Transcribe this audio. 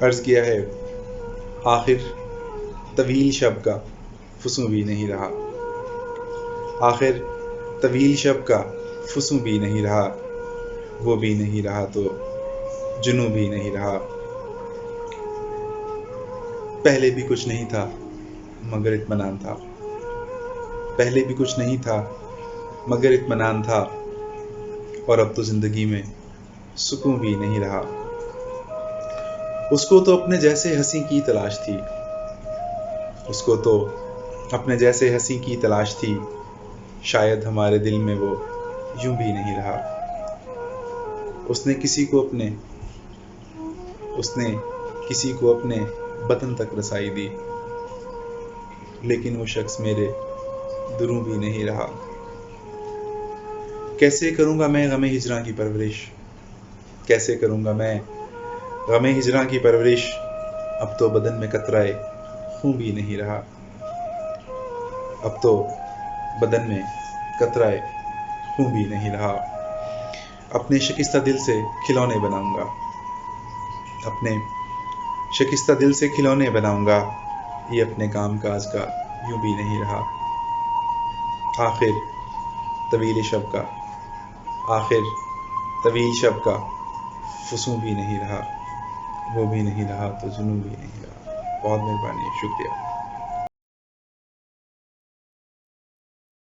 عرض کیا ہے آخر طویل شب کا فسوں بھی نہیں رہا، آخر طویل شب کا فسوں بھی نہیں رہا، وہ بھی نہیں رہا تو جنوں بھی نہیں رہا۔ پہلے بھی کچھ نہیں تھا مگر اطمینان تھا، پہلے بھی کچھ نہیں تھا مگر اطمینان تھا، اور اب تو زندگی میں سکون بھی نہیں رہا۔ اس کو تو اپنے جیسے ہنسی کی تلاش تھی، اس کو تو اپنے جیسے ہنسی کی تلاش تھی، شاید ہمارے دل میں وہ یوں بھی نہیں رہا۔ اس نے کسی کو اپنے بدن تک رسائی دی، لیکن وہ شخص میرے دلوں بھی نہیں رہا۔ کیسے کروں گا میں غم ہجراں کی پرورش، کیسے کروں گا میں غم ہجراں کی پرورش، اب تو بدن میں قطرہ خون بھی نہیں رہا، اب تو بدن میں قطرہ خون بھی نہیں رہا۔ اپنے شکستہ دل سے کھلونے بناؤں گا، اپنے شکستہ دل سے کھلونے بناؤں گا، یہ اپنے کام کاج کا یوں بھی نہیں رہا۔ آخر طویل شب کا، آخر طویل شب کا فسوں بھی نہیں رہا، وہ بھی نہیں رہا تو جنوں بھی نہیں رہا۔ بہت مہربانی، شکریہ۔